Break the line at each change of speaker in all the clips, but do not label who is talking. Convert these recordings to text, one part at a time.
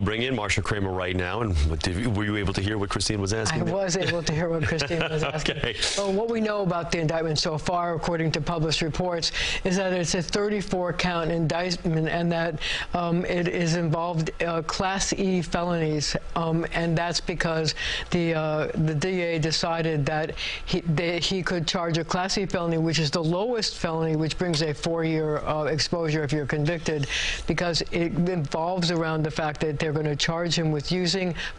bring in Marcia Kramer right now. And were you able to hear what Christine was asking?
I was able to hear what Christine was asking.
Okay.
Well, what we know about the indictment so far, according to published reports, is that it's a 34-count indictment and that it is involved Class E felonies, and that's because the DA decided that he could charge a Class E felony, which is the lowest felony, which brings a 4-year exposure if you're convicted, because it involves around the fact that they're going to charge him with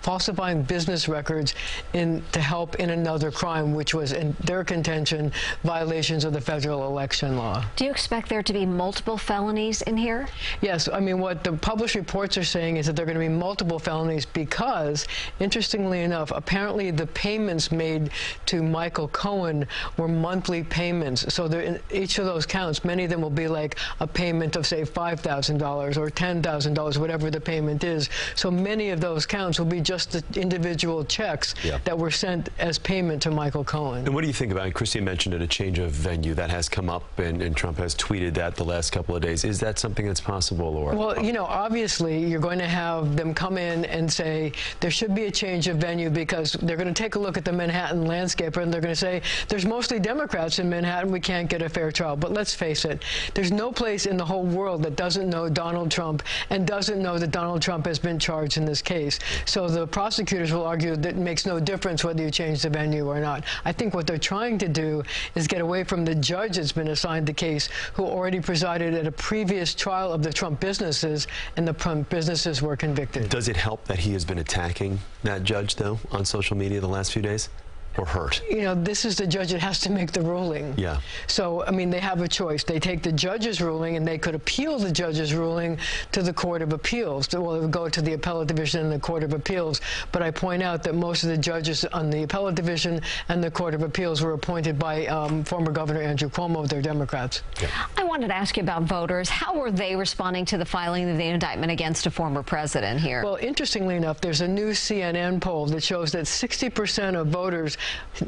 falsifying business records to help in another crime, which was, in their contention, violations of the federal election law.
Do you expect there to be multiple felonies in here?
Yes. I mean, what the published reports are saying is that there are going to be multiple felonies because, interestingly enough, apparently the payments made to Michael Cohen were monthly payments. So in each of those counts, many of them will be like a payment of, say, $5,000 or $10,000, whatever the payment is. So many of those counts will be just the individual checks that were sent as payment to Michael Cohen.
And what do you think about it? Christine mentioned it, a change of venue that has come up, and Trump has tweeted that the last couple of days. Is that something that's possible? Or
well, you know, obviously you're going to have them come in and say there should be a change of venue because they're going to take a look at the Manhattan landscape and they're going to say there's mostly Democrats in Manhattan, we can't get a fair trial. But let's face it, there's no place in the whole world that doesn't know Donald Trump and doesn't know that Donald Trump has been charged in this case. So the prosecutors will argue that it makes no difference whether you change the venue or not. I think what they're trying to do is get away from the judge that's been assigned the case, who already presided at a previous trial of the Trump businesses, and the Trump businesses were convicted.
Does it help that he has been attacking that judge, though, on social media the last few days? Or hurt? You
know, this is the judge that has to make the ruling.
Yeah.
So, I mean, they have a choice. They take the judge's ruling, and they could appeal the judge's ruling to the Court of Appeals. Well, it would go to the Appellate Division and the Court of Appeals. But I point out that most of the judges on the Appellate Division and the Court of Appeals were appointed by former Governor Andrew Cuomo. They're Democrats.
Yeah. I wanted to ask you about voters. How were they responding to the filing of the indictment against a former president here?
Well, interestingly enough, there's a new CNN poll that shows that 60% of voters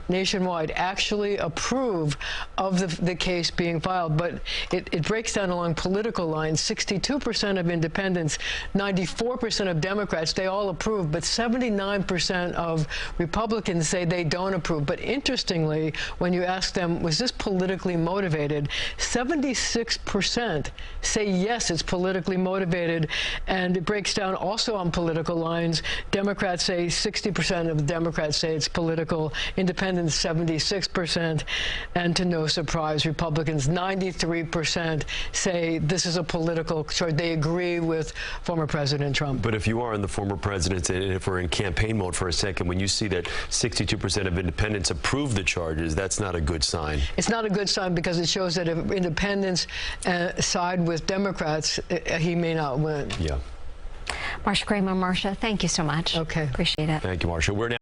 nationwide actually approve of the case being filed, but it breaks down along political lines. 62% of independents, 94% of Democrats, they all approve, but 79% of Republicans say they don't approve. But interestingly, when you ask them, was this politically motivated, 76% say yes, it's politically motivated, and it breaks down also on political lines. Democrats say 60% of the Democrats say it's political, independents 76%, and to no surprise, Republicans 93% say this is a political choice. They agree with former President Trump.
But if you are in the former president, and if we're in campaign mode for a second, when you see that 62% of independents approve the charges, that's not a good sign.
It's not a good sign because it shows that if independents side with Democrats, he may not win.
Yeah.
Marcia Kramer, Marcia, thank you so much.
Okay.
Appreciate it.
Thank you, Marcia. We're now